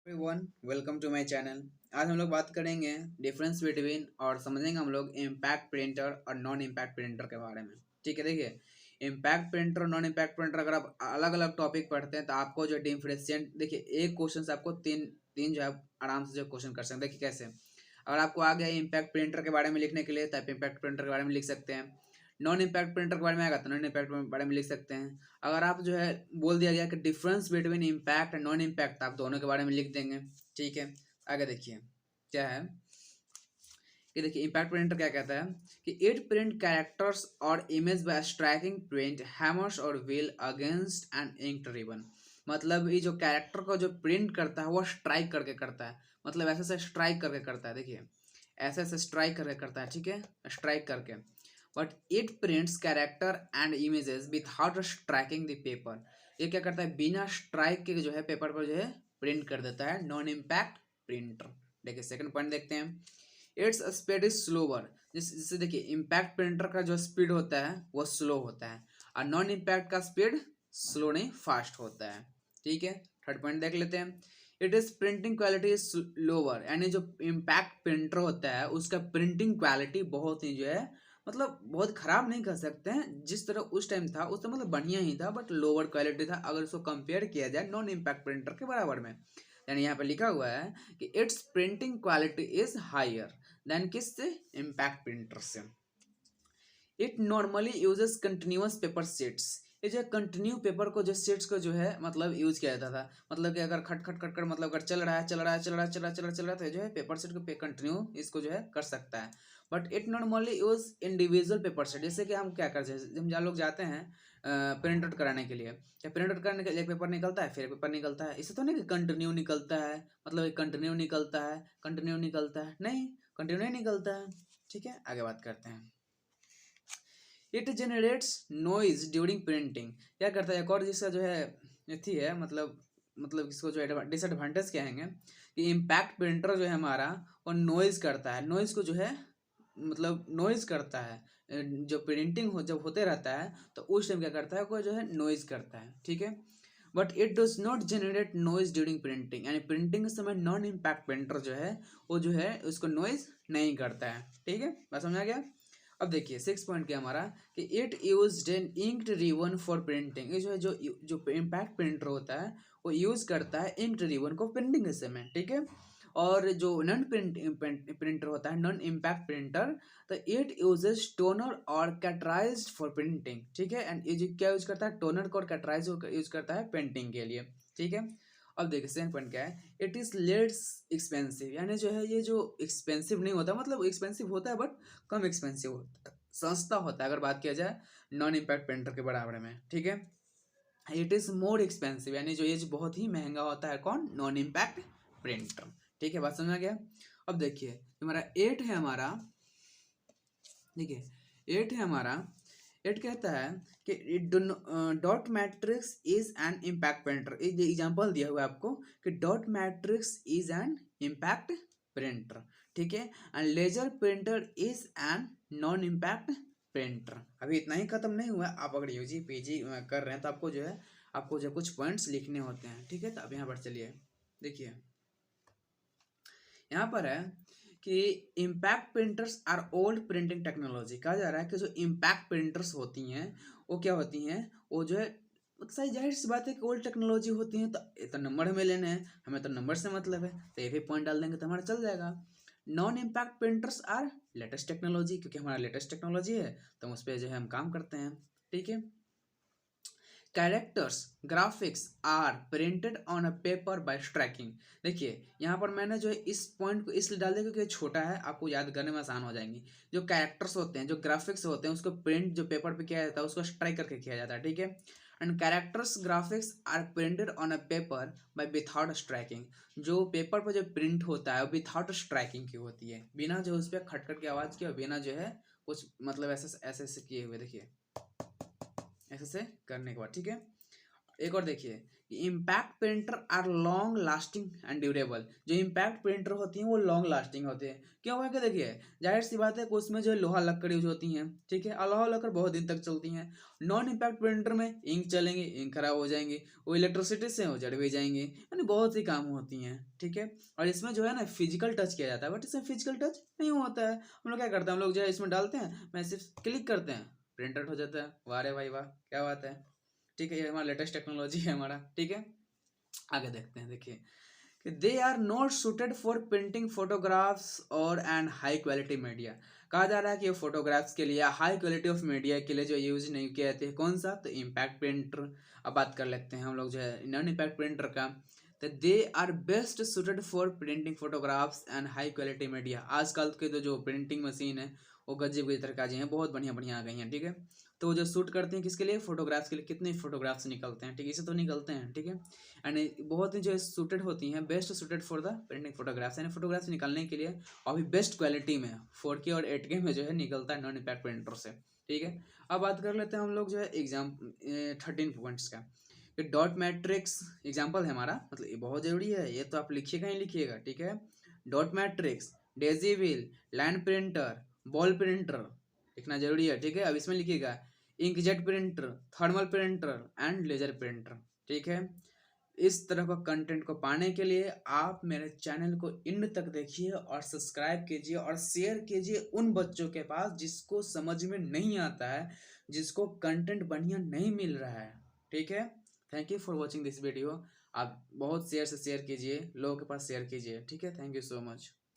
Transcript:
Everyone, welcome to my channel. आज हम लोग बात करेंगे डिफरेंस बिटवीन और समझेंगे हम लोग इम्पैक्ट प्रिंटर और नॉन इम्पैक्ट प्रिंटर के बारे में। ठीक है, देखिए इम्पैक्ट प्रिंटर और नॉन इम्पैक्ट प्रिंटर अगर आप अलग अलग टॉपिक पढ़ते हैं तो आपको जो डिफरेंशिएट, देखिए एक क्वेश्चन से आपको तीन तीन जो है आराम से जो क्वेश्चन कर सकते हैं। देखिए कैसे, अगर आपको आ गया इम्पैक्ट प्रिंटर के बारे में लिखने के लिए तो आप इम्पैक्ट प्रिंटर के बारे में लिख सकते हैं। नॉन इम्पैक्ट प्रिंटर के बारे में आएगा तो नॉन इम्पैक्ट के बारे में लिख सकते हैं। अगर आप जो है बोल दिया गया कि difference between impact and non impact, आप दोनों के बारे में लिख देंगे। ठीक है, आगे देखिए क्या है कि देखिए इम्पैक्ट प्रिंटर क्या कहता है कि इट प्रिंट कैरेक्टर्स और image by striking print hammers और wheel against an ink ribbon. मतलब ये जो कैरेक्टर को जो प्रिंट करता है वो स्ट्राइक करके करता है, मतलब ऐसे से स्ट्राइक करके करता है। देखिए ऐसे से स्ट्राइक करके करता है, ठीक है, स्ट्राइक करके। But it prints character and images without striking the paper. ये क्या करता है, बिना स्ट्राइक के जो है पेपर पर जो है प्रिंट कर देता है नॉन इम्पैक्ट प्रिंटर। देखिए सेकंड पॉइंट देखते हैं, इट्स स्पीड इज स्लोवर। जिससे देखिए इम्पैक्ट प्रिंटर का जो स्पीड होता है वो स्लो होता है और नॉन इम्पैक्ट का स्पीड स्लो नहीं फास्ट होता है। ठीक है, थर्ड पॉइंट देख लेते हैं, it is printing quality is lower. यानी जो इम्पैक्ट प्रिंटर होता है उसका प्रिंटिंग क्वालिटी बहुत ही जो है, मतलब बहुत खराब नहीं कह सकते हैं, जिस तरह उस टाइम था उस टाइम मतलब बढ़िया ही था, बट लोअर क्वालिटी था अगर उसको कंपेयर किया जाए नॉन इम्पैक्ट प्रिंटर के बराबर में। यानी यहाँ पे लिखा हुआ है कि it's printing quality is higher than किससे, इम्पैक्ट प्रिंटर से। It normally uses continuous paper sheets. ये जो कंटिन्यू पेपर को जो शीट्स को जो है मतलब यूज किया जाता था, मतलब कि अगर खट खट खट खट मतलब अगर चल रहा है चल रहा है चल रहा है चल रहा है चल रहा है चल रहा है तो जो है पेपर शीट को कंटिन्यू इसको जो है कर सकता है। But it normally use individual paper sheet. जैसे कि हम क्या करते हैं, जब हम लोग जाते हैं प्रिंट आउट कराने के लिए, या प्रिंट आउट करने के लिए एक पेपर निकलता है फिर एक पेपर निकलता है, इससे तो नहीं कि कंटिन्यू निकलता है, मतलब कंटिन्यू निकलता है कंटिन्यू निकलता है, नहीं कंटिन्यू नहीं निकलता है। ठीक है, आगे बात करते हैं, it generates noise during printing. क्या करता है एक और जिसका जो है थी है, मतलब इसको जो डिसएडवांटेज कहेंगे कि इम्पैक्ट प्रिंटर जो है हमारा वो नॉइज करता है, नॉइज को जो है मतलब नॉइज करता है। जो प्रिंटिंग हो जब होते रहता है तो उस टाइम क्या करता है कोई जो है नॉइज करता है। ठीक है, but it does not generate noise during printing. यानी प्रिंटिंग के समय नॉन इम्पैक्ट प्रिंटर जो है वो जो है उसको नॉइज नहीं करता है। ठीक है, बात समझ आ गया। अब देखिए सिक्स पॉइंट क्या हमारा कि it used N inked ribbon for printing. ये जो है जो इम्पैक्ट प्रिंटर होता है वो यूज करता है इंक्ड रिबन को प्रिंटिंग के समय। ठीक है, और जो नॉन प्रिंटर होता है नॉन इम्पैक्ट प्रिंटर, तो इट यूजेस टोनर और कैटराइज्ड फॉर प्रिंटिंग। ठीक है, एंड ये जो क्या यूज करता है, टोनर और कैटराइज यूज करता है प्रिंटिंग के लिए। ठीक है, अब देखिए सेकंड पॉइंट क्या है, इट इज लेस एक्सपेंसिव। यानी जो है ये जो एक्सपेंसिव नहीं होता, मतलब एक्सपेंसिव होता है बट कम एक्सपेंसिव होता है, सस्ता होता है अगर बात किया जाए नॉन इम्पैक्ट प्रिंटर के बराबर में। ठीक है, इट इज मोर एक्सपेंसिव। यानी जो ये जो बहुत ही महंगा होता है कौन, नॉन इम्पैक्ट प्रिंटर। ठीक है, बात समझ आ गया। अब देखिए हमारा एट है हमारा, देखिए एट है हमारा, एट कहता है कि dot matrix is an impact printer. ये एग्जांपल दिया हुआ है आपको कि dot matrix is an impact printer. ठीक है, and laser printer is a non impact printer. अभी इतना ही खत्म नहीं हुआ, आप अगर यूजी पीजी कर रहे हैं तो आपको जो है कुछ पॉइंट्स लिखने होते हैं। ठीक है, तो अब यहाँ पर चलिए देखिए यहाँ पर है कि impact printers are old printing technology. कहा जा रहा है कि जो इम्पैक्ट प्रिंटर्स होती हैं वो क्या होती हैं, वो जो है सही जाहिर सी बात है कि ओल्ड टेक्नोलॉजी होती हैं, तो ये तो नंबर हमें लेने हैं, हमें तो नंबर से मतलब है, तो ये भी पॉइंट डाल देंगे तो हमारा चल जाएगा। Non impact printers are latest technology, क्योंकि हमारा लेटेस्ट टेक्नोलॉजी है तो हम उस पर जो है हम काम करते हैं। ठीक है, characters graphics are printed on a paper by striking. देखिए यहाँ पर मैंने जो है इस पॉइंट को इसलिए डाल दिया क्योंकि ये छोटा है, आपको याद करने में आसान हो जाएंगी। जो कैरेक्टर्स होते हैं जो ग्राफिक्स होते हैं उसको प्रिंट जो पेपर पे किया जाता है उसको स्ट्राइक करके किया जाता है। ठीक है, and characters graphics are printed on a paper by without striking. जो पेपर पर जो प्रिंट होता है वो विथआउट स्ट्राइकिंग की होती है, बिना जो उस पर खटखट की आवाज़ की और बिना जो है कुछ मतलब ऐसे ऐसे ऐसे किए हुए। देखिए ऐसे से करने के बाद, ठीक है, एक और देखिए, impact printer are long lasting and durable. जो इम्पैक्ट प्रिंटर होती हैं वो लॉन्ग लास्टिंग होते हैं। क्यों है कि देखिए, जाहिर सी बात है कि उसमें जो है लोहा लक्कड़ यूज होती हैं, ठीक है, और लोहा लक्कड़ बहुत दिन तक चलती हैं। नॉन इम्पैक्ट प्रिंटर में इंक चलेंगे, इंक खराब हो जाएंगे, वो इलेक्ट्रिसिटी से जड़ भी जाएंगे, यानी बहुत सी काम होती हैं, ठीक है। और इसमें जो है ना फिजिकल टच किया जाता है, बट इसमें फिजिकल टच नहीं होता है। हम लोग क्या करते हैं, हम लोग जो है इसमें डालते हैं, मैं सिर्फ क्लिक करते हैं, प्रिंट आउट हो जाता है। वाह रे भाई वाह, क्या बात है, ठीक है, ये हमारा लेटेस्ट टेक्नोलॉजी है हमारा, ठीक है। आगे देखते हैं, देखिए कि they are not suited for printing photographs और एंड हाई क्वालिटी मीडिया। कहा जा रहा है कि ये फोटोग्राफ्स के लिए, हाई क्वालिटी ऑफ मीडिया के लिए जो यूज नहीं किए जाते हैं, कौन सा, तो इम्पैक्ट प्रिंटर। अब बात कर लेते हैं हम लोग जो है नॉन इम्पैक्ट प्रिंटर का। तो they are best suited for printing photographs and high quality media. आजकल के जो प्रिंटिंग मशीन है वो गजब गजब तरह की हैं, बहुत बढ़िया बढ़िया आ गई हैं, ठीक है। तो वो जो शूट करते हैं किसके लिए, फोटोग्राफ्स के लिए। कितने फोटोग्राफ्स निकलते हैं, ठीक है, इसे तो निकलते हैं, ठीक है। एंड बहुत ही जो है सूटेड होती हैं, best suited for the printing photographs, यानी फोटोग्राफ्स निकालने के लिए, और भी बेस्ट क्वालिटी में 4K और 8K में जो है निकलता है नॉन इम्पैक्ट प्रिंटर से, ठीक है। अब बात कर लेते हैं हम लोग जो है एग्जाम 13 पॉइंट्स का। ये डॉट मैट्रिक्स एग्जाम्पल है हमारा, मतलब ये बहुत जरूरी है, ये तो आप लिखिएगा ही लिखिएगा, ठीक है। Dot matrix, daisy wheel, line printer, ball printer लिखना जरूरी है, ठीक है। अब इसमें लिखिएगा inkjet printer, thermal printer and laser printer, ठीक है। इस तरह का कंटेंट को पाने के लिए आप मेरे चैनल को एंड तक देखिए और सब्सक्राइब कीजिए और शेयर कीजिए उन बच्चों के पास जिसको समझ में नहीं आता है, जिसको कंटेंट बढ़िया नहीं मिल रहा है, ठीक है। Thank you for watching this video. आप बहुत शेयर से शेयर कीजिए, लोगों के पास शेयर कीजिए, ठीक है। Thank you so much.